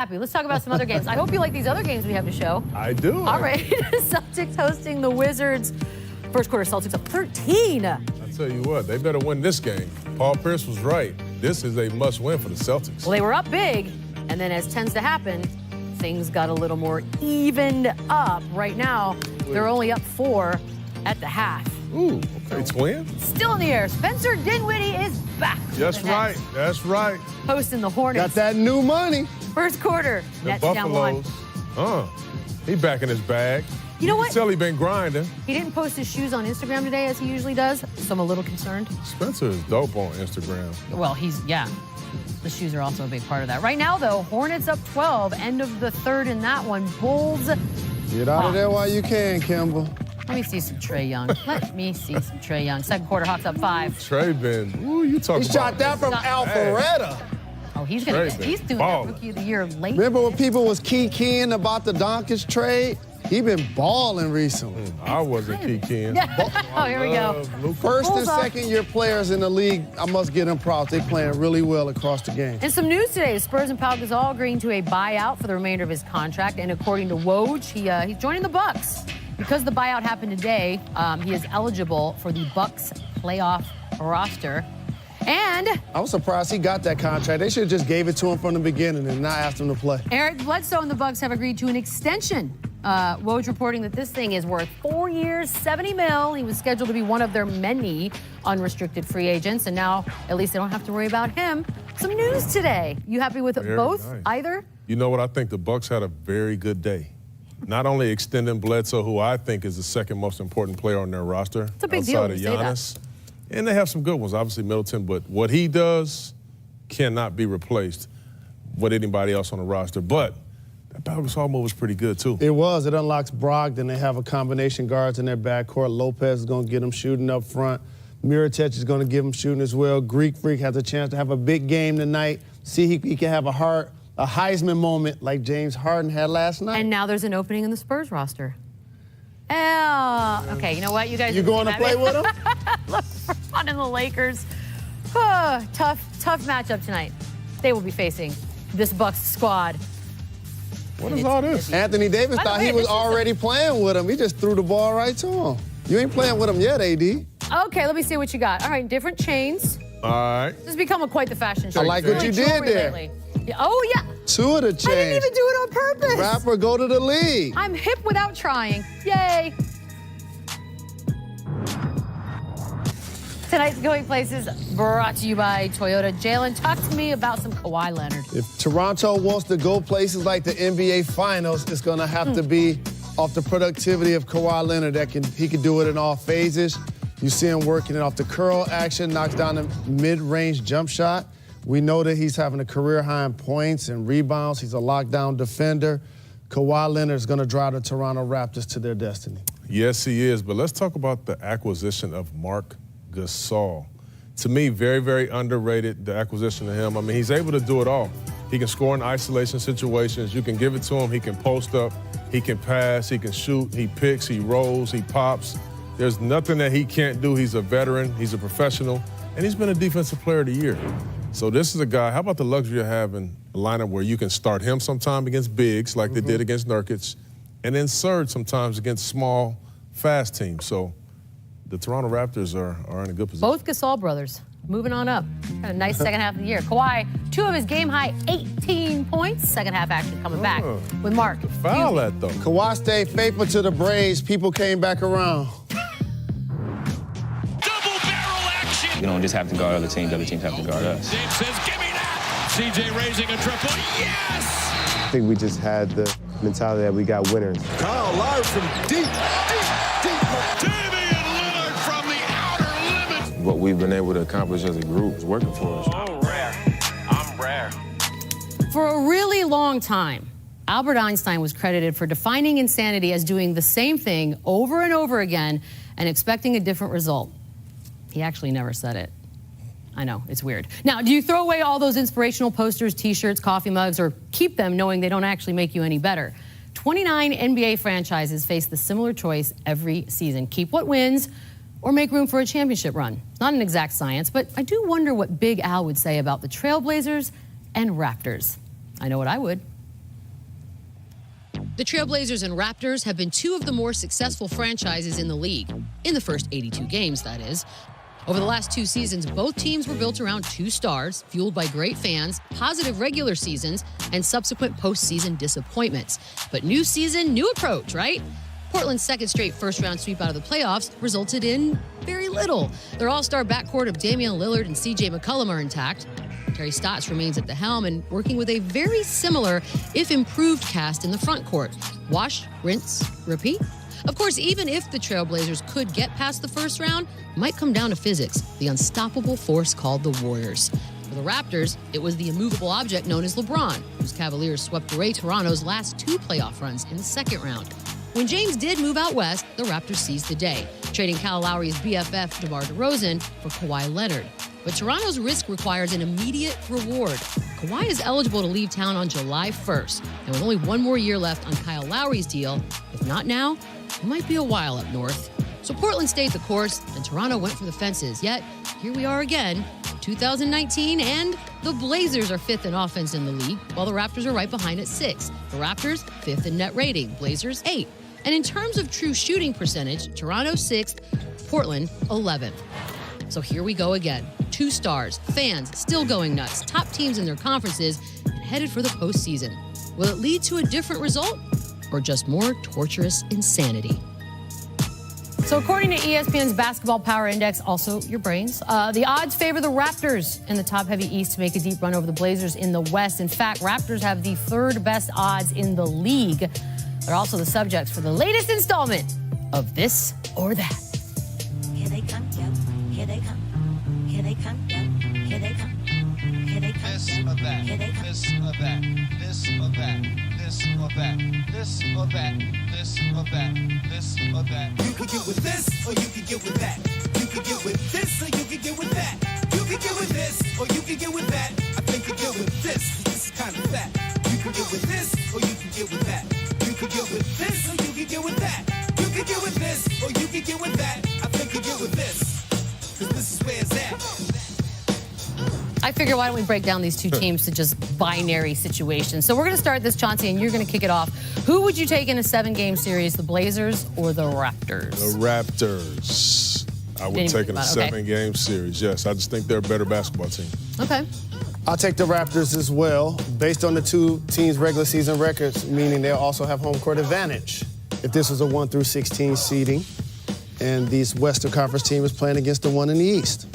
Happy. Let's talk about some other games. I hope you like these other games we have to show. I do. All right. Celtics hosting the Wizards. First quarter, Celtics up 13. I tell you what, they better win this game. Paul Pierce was right. This is a must-win for the Celtics. Well, they were up big, and then as tends to happen, things got a little more evened up. Right now, they're only up 4 at the half. Ooh, okay, twin. Still in the air. Spencer Dinwiddie is back. That's right. That's right. Hosting the Hornets. Got that new money. First quarter, The Nets down 1. Buffaloes. He back in his bag. You know what? can tell he been grinding. He didn't post his shoes on Instagram today as he usually does, so I'm a little concerned. Spencer is dope on Instagram. Well, yeah. The shoes are also a big part of that. Right now, though, Hornets up 12. End of the third in that one. Bulls. Get out of there while you can, Kimball. Let me see some Trae Young. Let me see some Trae Young. Second quarter, Hawks up 5. Trae been, ooh, you talking He about. shot that from Alpharetta. Oh, he's doing ballin'. that Rookie of the Year late. Remember when people was keying about the Doncic trade? He been balling recently. I wasn't keying. Oh, here we go. First and second year players in the league, I must give them props. They playing really well across the game. And some news today. Spurs and Pau Gasol agreeing to a buyout for the remainder of his contract. And according to Woj, he's joining the Bucks. Because the buyout happened today, he is eligible for the Bucks playoff roster. And I was surprised he got that contract. They should have just gave it to him from the beginning and not asked him to play. Eric Bledsoe and the Bucks have agreed to an extension. Woj reporting that this thing is worth 4 years, $70 million. He was scheduled to be one of their many unrestricted free agents, and now at least they don't have to worry about him. Some news today. You happy with both? Nice. Either? You know what? I think the Bucks had a very good day. Not only extending Bledsoe, who I think is the second most important player on their roster. It's a big deal outside to of say Giannis. And they have some good ones, obviously Middleton, but what he does cannot be replaced with anybody else on the roster. But that Pau Gasol move was pretty good, too. It was. It unlocks Brogdon. They have a combination guards in their backcourt. Lopez is going to get them shooting up front. Mirotic is going to give them shooting as well. Greek Freak has a chance to have a big game tonight. See, he can have a Heisman moment like James Harden had last night. And now there's an opening in the Spurs roster. Oh, okay, you know what? You guys You going to play with him? Look for fun in the Lakers. Oh, tough matchup tonight. They will be facing this Bucks squad. What is all this? Anthony Davis thought he was already playing with him. He just threw the ball right to him. You ain't playing with him yet, AD. Okay, let me see what you got. All right, different chains. All right. This has become quite the fashion show. I like what you did there. Lately. Yeah, oh, yeah. 2 of the chains. I didn't even do it on purpose. Rapper, go to the league. I'm hip without trying. Yay. Tonight's Going Places brought to you by Toyota. Jalen, talk to me about some Kawhi Leonard. If Toronto wants to go places like the NBA Finals, it's going to have to be off the productivity of Kawhi Leonard. He can do it in all phases. You see him working it off the curl action, knocks down the mid-range jump shot. We know that he's having a career high in points and rebounds. He's a lockdown defender. Kawhi Leonard is going to drive the Toronto Raptors to their destiny. Yes, he is. But let's talk about the acquisition of Marc Gasol. To me, very, very underrated, the acquisition of him. I mean, he's able to do it all. He can score in isolation situations. You can give it to him. He can post up. He can pass. He can shoot. He picks. He rolls. He pops. There's nothing that he can't do. He's a veteran. He's a professional. And he's been a Defensive Player of the Year. So this is a guy, how about the luxury of having a lineup where you can start him sometime against bigs like they did against Nurkic, and then Serge sometimes against small, fast teams. So the Toronto Raptors are in a good position. Both Gasol brothers moving on up. Had a nice second half of the year. Kawhi, 2 of his game-high 18 points. Second half action coming back with Mark. Foul that, though. Kawhi stayed faithful to the Braves. People came back around. We don't just have to guard other teams have to guard us. James says, give me that! CJ raising a triple, yes! I think we just had the mentality that we got winners. Kyle Lowry from deep. Damian Lillard from the outer limits. What we've been able to accomplish as a group is working for us. I'm rare. For a really long time, Albert Einstein was credited for defining insanity as doing the same thing over and over again and expecting a different result. He actually never said it. I know, it's weird. Now, do you throw away all those inspirational posters, T-shirts, coffee mugs, or keep them knowing they don't actually make you any better? 29 NBA franchises face the similar choice every season. Keep what wins or make room for a championship run. Not an exact science, but I do wonder what Big Al would say about the Trailblazers and Raptors. I know what I would. The Trailblazers and Raptors have been two of the more successful franchises in the league, in the first 82 games, that is. Over the last 2 seasons, both teams were built around 2 stars, fueled by great fans, positive regular seasons, and subsequent postseason disappointments. But new season, new approach, right? Portland's second straight first-round sweep out of the playoffs resulted in very little. Their all-star backcourt of Damian Lillard and C.J. McCollum are intact. Terry Stotts remains at the helm and working with a very similar, if improved, cast in the front court. Wash, rinse, repeat. Of course, even if the Trailblazers could get past the first round, it might come down to physics, the unstoppable force called the Warriors. For the Raptors, it was the immovable object known as LeBron, whose Cavaliers swept away Toronto's last 2 playoff runs in the second round. When James did move out west, the Raptors seized the day, trading Kyle Lowry's BFF DeMar DeRozan for Kawhi Leonard. But Toronto's risk requires an immediate reward. Kawhi is eligible to leave town on July 1st, and with only 1 more year left on Kyle Lowry's deal, if not now, it might be a while up north. So Portland stayed the course, and Toronto went for the fences. Yet, here we are again, 2019, and the Blazers are 5th in offense in the league, while the Raptors are right behind at 6th. The Raptors, 5th in net rating, Blazers, 8th. And in terms of true shooting percentage, Toronto 6th, Portland 11th. So here we go again. 2 stars, fans still going nuts, top teams in their conferences, and headed for the postseason. Will it lead to a different result or just more torturous insanity? So according to ESPN's Basketball Power Index, also your brains, the odds favor the Raptors in the top-heavy East to make a deep run over the Blazers in the West. In fact, Raptors have the 3rd best odds in the league. They're also the subjects for the latest installment of This or That. Here they come, yo. Here they come. Here they come, yo. Here they come. Here they come. This or that. Here they come. This or that. This or that. This or that. This or that. This or that. This or that. You could get with this, or you could get with that. You could get with this, or you could get with that. You could get with this, or you could get with that. I think you get with this. This is kind of fat. You could get with this, or you could get with that. You could get with this, or you could get with that. You could get with this, or you could get with that. I think you get with this, cause this is where it's at. I figure, why don't we break down these 2 teams to just binary situations? So we're going to start this, Chauncey, and you're going to kick it off. Who would you take in a 7-game series, the Blazers or the Raptors? The Raptors. I would take in a 7-game series, yes. I just think they're a better basketball team. Okay. I'll take the Raptors as well, based on the 2 teams' regular season records, meaning they'll also have home court advantage if this was a 1 through 16 seeding, and these Western Conference team is playing against the one in the East.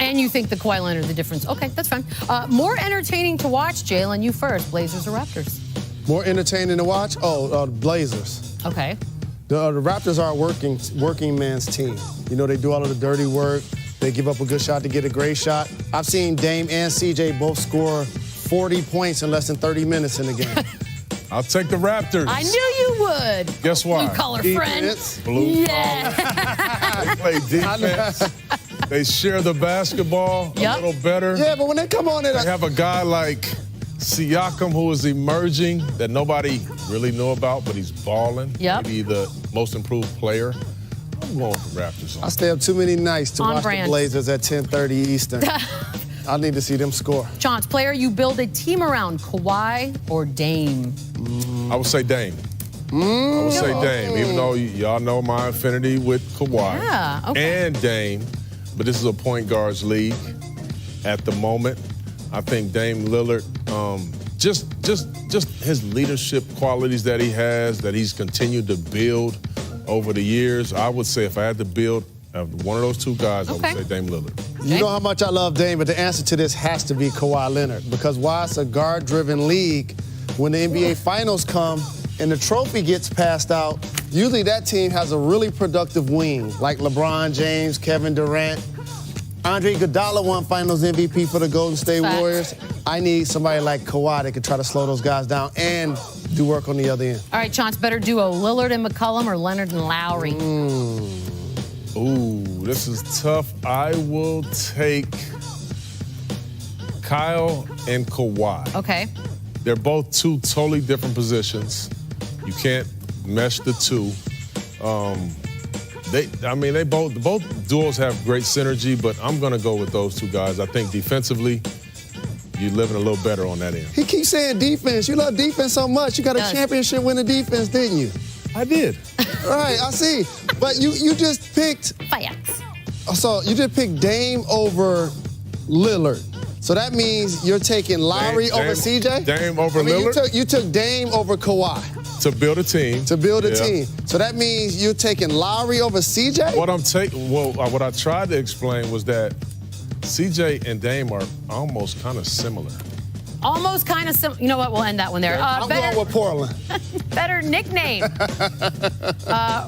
And you think the Kawhi Leonard, the difference. Okay, that's fine. More entertaining to watch, Jalen, you first. Blazers or Raptors? More entertaining to watch? The Blazers. Okay. The Raptors are a working man's team. You know, they do all of the dirty work. They give up a good shot to get a great shot. I've seen Dame and CJ both score 40 points in less than 30 minutes in the game. I'll take the Raptors. I knew you would. Guess why? Blue collar Defense. friend. Blue Yeah. They play defense. They share the basketball a little better. Yeah, but when they come on it, They have a guy like Siakam who is emerging that nobody really knew about, but he's balling. Yep. Maybe the most improved player. I'm going with the Raptors. I stay up too many nights to On watch brand. the Blazers at 10:30 Eastern. I need to see them score. Chauncey, player you build a team around, Kawhi or Dame? I would say Dame. I would say Dame, even though y'all know my affinity with Kawhi and Dame. But this is a point guard's league at the moment. I think Dame Lillard, just his leadership qualities that he has, that he's continued to build over the years. I would say if I had to build one of those 2 guys, I would say Dame Lillard. You know how much I love Dame, but the answer to this has to be Kawhi Leonard. Because while it's a guard-driven league, when the NBA Finals come and the trophy gets passed out, usually that team has a really productive wing, like LeBron James, Kevin Durant. Andre Iguodala won Finals MVP for the Golden State Warriors. I need somebody like Kawhi that can try to slow those guys down and do work on the other end. All right, Chauncey, better duo, Lillard and McCollum or Leonard and Lowry? Ooh, this is tough. I will take Kyle and Kawhi. Okay. They're both 2 totally different positions. You can't mesh the 2. They both duos have great synergy, but I'm gonna go with those 2 guys. I think defensively, you're living a little better on that end. He keeps saying defense. You love defense so much. You got a championship winning defense, didn't you? I did. Right, I see. But you just picked. So you just picked Dame over Lillard. So that means you're taking Lowry over CJ? Dame over Lillard? You took Dame over Kawhi. To build a team. To build a team. So that means you're taking Lowry over CJ? What I tried to explain was that CJ and Dame are almost kind of similar. Almost kind of similar. You know what? We'll end that one there. I'm going with Portland. Better nickname.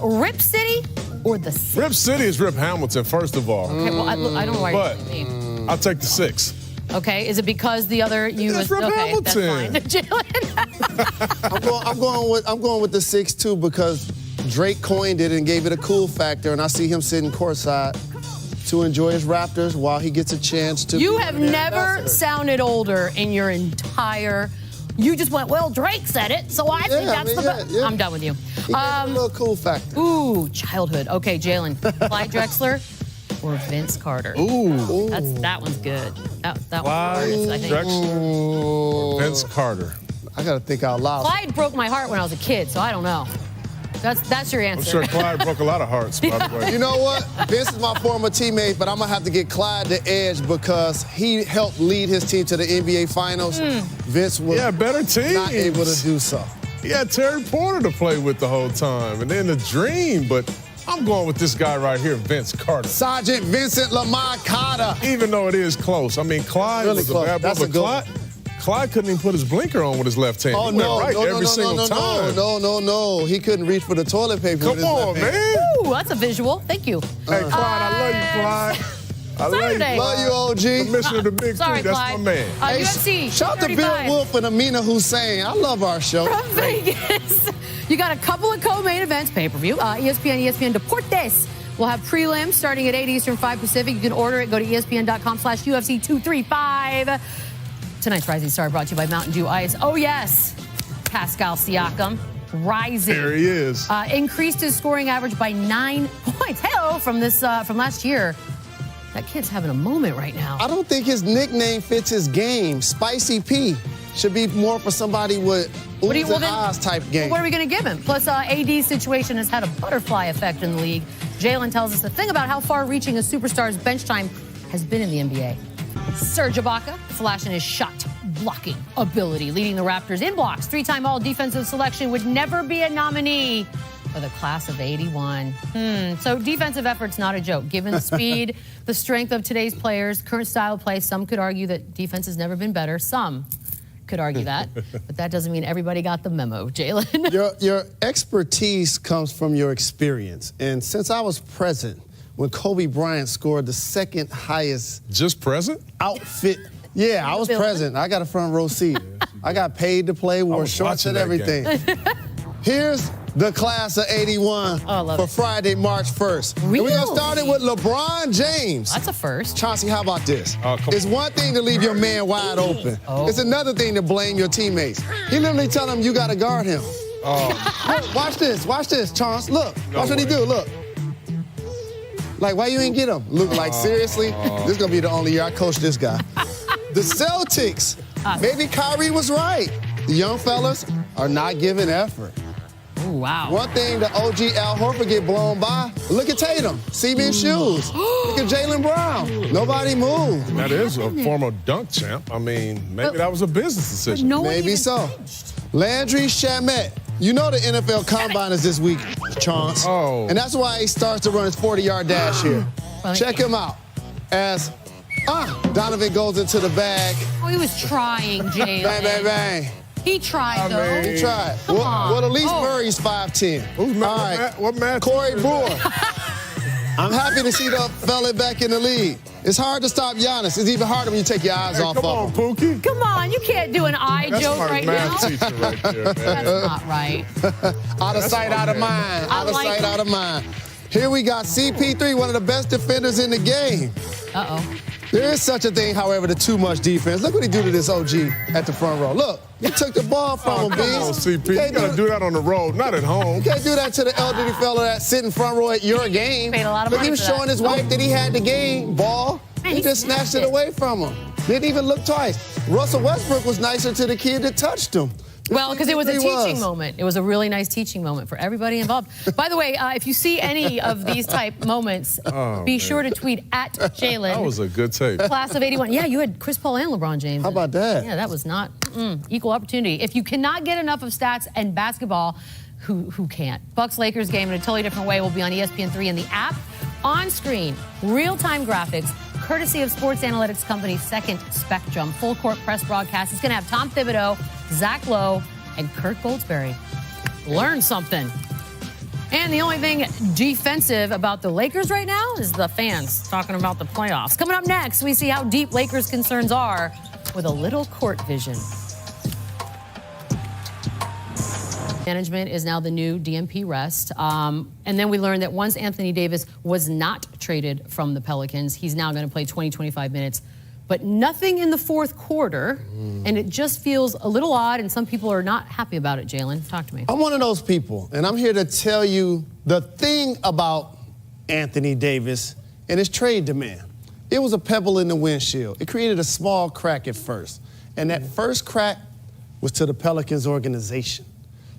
Rip City or the 6? Rip City is Rip Hamilton, first of all. Okay, well, I don't know why but you're saying. I'll take the 6. Okay, is it because the other you That's was Rip okay? Hamilton. That's fine. Jalen. I'm going with the 6 too because Drake coined it and gave it a cool factor, and I see him sitting courtside to enjoy his Raptors while he gets a chance to. You have never sounded older in your entire. You just went, well, Drake said it, so I think that's the best. Yeah. I'm done with you. He gave it a little cool factor. Ooh, childhood. Okay, Jalen. Clyde Drexler or Vince Carter? Ooh. That one's good. That Clyde one's I think. Drexler or Vince Carter? I got to think out loud. Clyde broke my heart when I was a kid, so I don't know. That's your answer. I'm sure Clyde broke a lot of hearts, by the way. You know what? Vince is my former teammate, but I'm going to have to get Clyde the edge because he helped lead his team to the NBA Finals. Vince was better teams. not able to do so. He had Terry Porter to play with the whole time, and then the dream, but I'm going with this guy right here, Vince Carter. Sergeant Vincent Lamar Carter. Even though it is close. I mean, Clyde really was close. a bad boy, That's a good Clyde couldn't even put his blinker on with his left hand. Oh, he went right every single time. No. He couldn't reach for the toilet paper with his Come left on, hand. man. Ooh, that's a visual. Thank you. Hey, Clyde, I love you, Clyde. I Saturday. love you, OG. Commissioner of the Big Sorry, Three, that's Clyde. my man. UFC. Shout to Bill 235. Wolf and Amina Hussein. I love our show. From Vegas. You got a couple of co-main events, pay-per-view. ESPN Deportes. We'll have prelims starting at 8 Eastern, 5 Pacific. You can order it. Go to ESPN.com/UFC 235. Tonight's Rising Star brought to you by Mountain Dew Ice. Oh, yes. Pascal Siakam rising. There he is. Increased his scoring average by 9 points. Hello, from last year. That kid's having a moment right now. I don't think his nickname fits his game. Spicy P should be more for somebody with oohs and ahs type game. What are we going to give him? Plus, AD's situation has had a butterfly effect in the league. Jalen tells us the thing about how far-reaching a superstar's bench time has been in the NBA. Serge Ibaka flashing his shot-blocking ability, leading the Raptors in blocks. 3-time all-defensive selection would never be a nominee for the class of 81. So defensive effort's not a joke. Given the speed, the strength of today's players, current style of play, some could argue that defense has never been better. Some could argue that, but that doesn't mean everybody got the memo, Jalen. Your expertise comes from your experience. And since I was present when Kobe Bryant scored the second highest... Just present? Outfit. Yeah, I was present. I got a front row seat. I got paid to play, wore shorts and everything. Here's the class of 81 for Friday, March 1st. And we're going to start it with LeBron James. That's a first. Chauncey, how about this? It's one thing to leave your man wide open. It's another thing to blame your teammates. He literally tell them you got to guard him. Look, watch this, Chauncey. Look, watch what he do, look. Like, why you ain't get him? Look, like, seriously? This is going to be the only year I coach this guy. The Celtics. Maybe Kyrie was right. The young fellas are not giving effort. Ooh, wow. One thing the OG Al Horford get blown by, look at Tatum. CB shoes. Look at Jalen Brown. Nobody moved. That is a former dunk champ. I mean, maybe that was a business decision. Maybe so. Landry Shamet. You know the NFL Combine is this week, Chance. And that's why he starts to run his 40-yard dash here. Check him out. As Donovan goes into the bag. Oh, he was trying, Jalen. Bang, bang, bang. He tried, though. He tried. Well, at least Murray's 5'10". Who's All right. What match? Corey Brewer. I'm happy to see the fella back in the league. It's hard to stop Giannis. It's even harder when you take your eyes off Come of on, him. Pookie. Come on, you can't do an eye joke right now. That's my math teacher right there, man. That's not right. Out of sight, out of mind. Out of sight, out of mind. Here we got CP3, one of the best defenders in the game. Uh-oh. There is such a thing, however, to too much defense. Look what he do to this OG at the front row. Look, he took the ball from him, Come on, CP. You got to do that on the road, not at home. You can't do that to the elderly fella that's sitting front row at your game. Paid a lot of Look, money he was for that. showing his wife that he had the game ball. Man, he just snatched it away from him. Didn't even look twice. Russell Westbrook was nicer to the kid that touched him. Well, because it was a teaching moment. It was a really nice teaching moment for everybody involved. By the way, if you see any of these type moments, be sure to tweet at Jalen. That was a good tape. Class of 81. Yeah, you had Chris Paul and LeBron James. How about that? Yeah, that was not equal opportunity. If you cannot get enough of stats and basketball, who can't? Bucks-Lakers game in a totally different way will be on ESPN3 and the app. On screen, real-time graphics, courtesy of sports analytics company Second Spectrum. Full court press broadcast. It's going to have Tom Thibodeau, Zach Lowe, and Kurt Goldsberry. Learn something. And the only thing defensive about the Lakers right now is the fans talking about the playoffs. Coming up next, we see how deep Lakers concerns are with a little court vision. Management is now the new DMP rest. And then we learned that once Anthony Davis was not traded from the Pelicans, he's now going to play 20-25 minutes. But nothing in the fourth quarter, and it just feels a little odd, and some people are not happy about it, Jalen. Talk to me. I'm one of those people, and I'm here to tell you the thing about Anthony Davis and his trade demand. It was a pebble in the windshield. It created a small crack at first, and that first crack was to the Pelicans organization.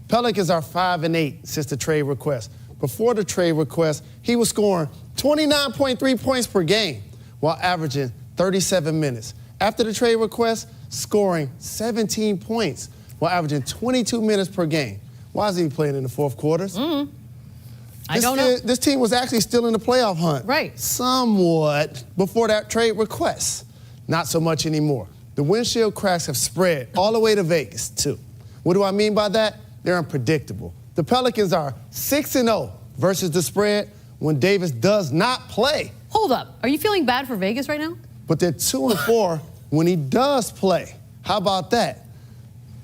Pelicans are 5-8 since the trade request. Before the trade request, he was scoring 29.3 points per game while averaging 37 minutes. After the trade request, scoring 17 points while averaging 22 minutes per game. Why is he playing in the fourth quarters? I don't know. This team was actually still in the playoff hunt. Right. Somewhat before that trade request. Not so much anymore. The windshield cracks have spread all the way to Vegas, too. What do I mean by that? They're unpredictable. The Pelicans are 6-0 versus the spread when Davis does not play. Hold up. Are you feeling bad for Vegas right now? But they're 2-4 when he does play. How about that?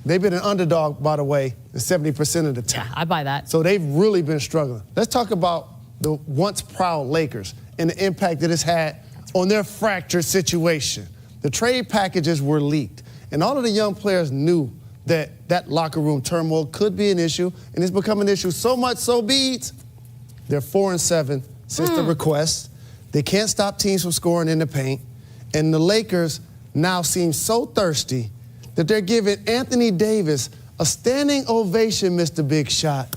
They've been an underdog, by the way, 70% of the time. Yeah, I buy that. So they've really been struggling. Let's talk about the once proud Lakers and the impact that it's had on their fractured situation. The trade packages were leaked, and all of the young players knew that locker room turmoil could be an issue, and it's become an issue so much so, Beads, they're 4-7 since the request. They can't stop teams from scoring in the paint, and the Lakers now seem so thirsty that they're giving Anthony Davis a standing ovation, Mr. Big Shot.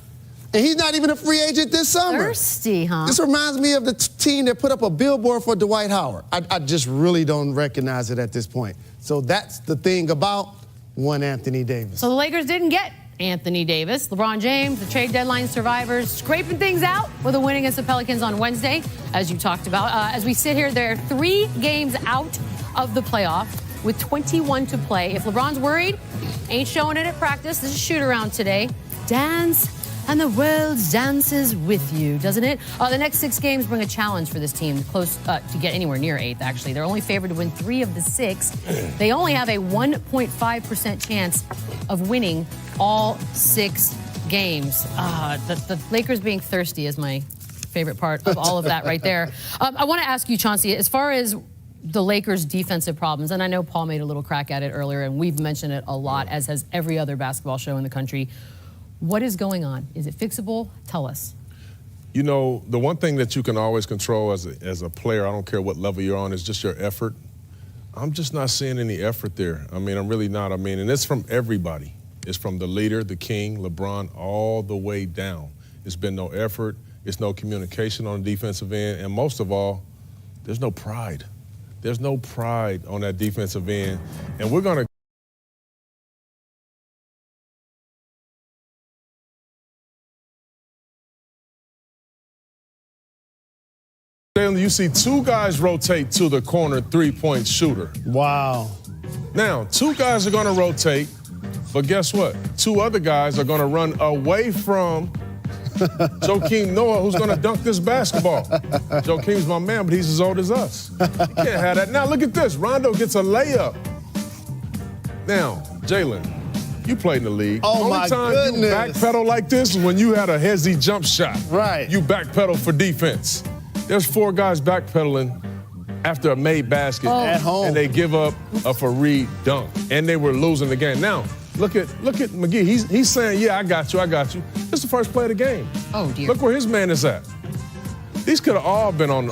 And he's not even a free agent this summer. Thirsty, huh? This reminds me of the team that put up a billboard for Dwight Howard. I just really don't recognize it at this point. So that's the thing about one Anthony Davis. So the Lakers didn't get Anthony Davis. LeBron James, the trade deadline survivors, scraping things out with a win against the Pelicans on Wednesday, as you talked about. As we sit here, they're 3 games out of the playoff with 21 to play. If LeBron's worried, ain't showing it at practice. This is shoot-around today. Dance, and the world dances with you, doesn't it? The next 6 games bring a challenge for this team, close to get anywhere near 8th, actually. They're only favored to win 3 of the 6. They only have a 1.5% chance of winning all 6 games. The Lakers being thirsty is my favorite part of all of that right there. I want to ask you, Chauncey, as far as the Lakers' defensive problems, and I know Paul made a little crack at it earlier, and we've mentioned it a lot, as has every other basketball show in the country. What is going on? Is it fixable? Tell us. You know, the one thing that you can always control as a player, I don't care what level you're on, is just your effort. I'm just not seeing any effort there. I mean, I'm really not. I mean, and it's from everybody. It's from the leader, the king, LeBron, all the way down. It's been no effort. It's no communication on the defensive end. And most of all, there's no pride. There's no pride on that defensive end. And we're going to you see 2 guys rotate to the corner 3-point shooter. Wow. Now, 2 guys are going to rotate, but guess what? 2 other guys are going to run away from Joakim Noah, who's going to dunk this basketball. Joakim's my man, but he's as old as us. You can't have that. Now, look at this. Rondo gets a layup. Now, Jalen, you played in the league. Oh, my time goodness. you backpedal like this is when you had a hezzy jump shot. Right. You backpedal for defense. There's 4 guys backpedaling after a made basket. At home. And they give up a Fareed dunk. And they were losing the game. Now, look at McGee. He's saying, yeah, I got you. This is the first play of the game. Oh, dear. Look where his man is at. These could have all been on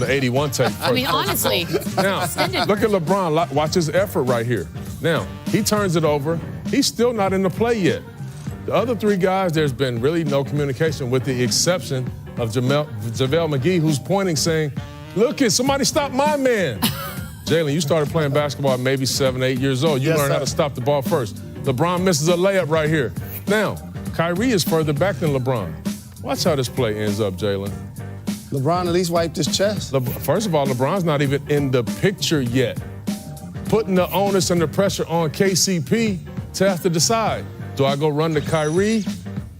the 81 tape. I mean, honestly. Now, look at LeBron. Watch his effort right here. Now, he turns it over. He's still not in the play yet. The other three guys, there's been really no communication with the exception of JaVale McGee, who's pointing saying, look, somebody stop my man. Jalen, you started playing basketball at maybe 7, 8 years old. You learned how to stop the ball first. LeBron misses a layup right here. Now, Kyrie is further back than LeBron. Watch how this play ends up, Jalen. LeBron at least wiped his chest. First of all, LeBron's not even in the picture yet. Putting the onus and the pressure on KCP to have to decide. Do I go run to Kyrie?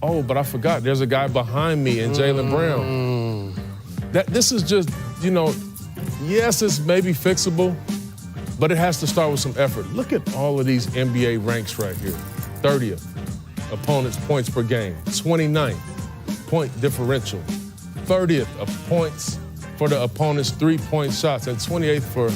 Oh, but I forgot. There's a guy behind me in Jalen Brown. This is just, yes, it's maybe fixable, but it has to start with some effort. Look at all of these NBA ranks right here. 30th, opponents' points per game. 29th, point differential. 30th of points for the opponent's three-point shots. And 28th for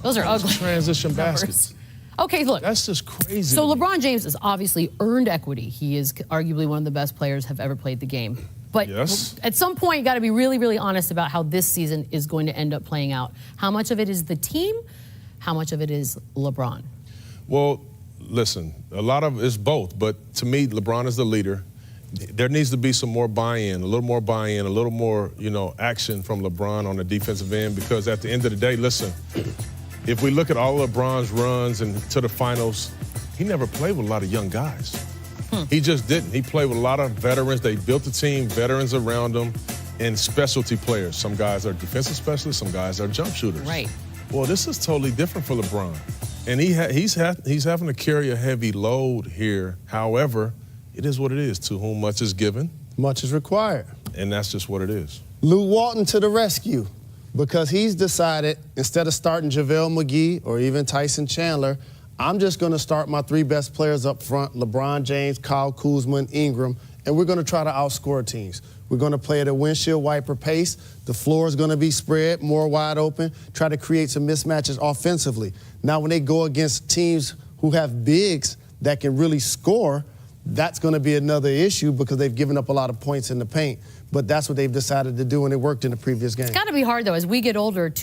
those are ugly transition baskets. Okay, look. That's just crazy. So LeBron James has obviously earned equity. He is arguably one of the best players have ever played the game. But at some point, you got to be really, really honest about how this season is going to end up playing out. How much of it is the team? How much of it is LeBron? Well, listen, a lot of it's both. But to me, LeBron is the leader. There needs to be some more buy-in, a little more buy-in, a little more, action from LeBron on the defensive end. Because at the end of the day, listen, if we look at all of LeBron's runs and to the finals, he never played with a lot of young guys. He just didn't. He played with a lot of veterans. They built the team, veterans around him, and specialty players. Some guys are defensive specialists, some guys are jump shooters. Right. Well, this is totally different for LeBron. And he's having to carry a heavy load here. However, it is what it is. To whom much is given, much is required. And that's just what it is. Lou Walton to the rescue, because he's decided, instead of starting JaVale McGee or even Tyson Chandler, I'm just going to start my three best players up front, LeBron James, Kyle Kuzma, and Ingram, and we're going to try to outscore teams. We're going to play at a windshield wiper pace. The floor is going to be spread, more wide open, try to create some mismatches offensively. Now, when they go against teams who have bigs that can really score, that's going to be another issue because they've given up a lot of points in the paint. But that's what they've decided to do, and it worked in the previous game. It's got to be hard, though, as we get older, to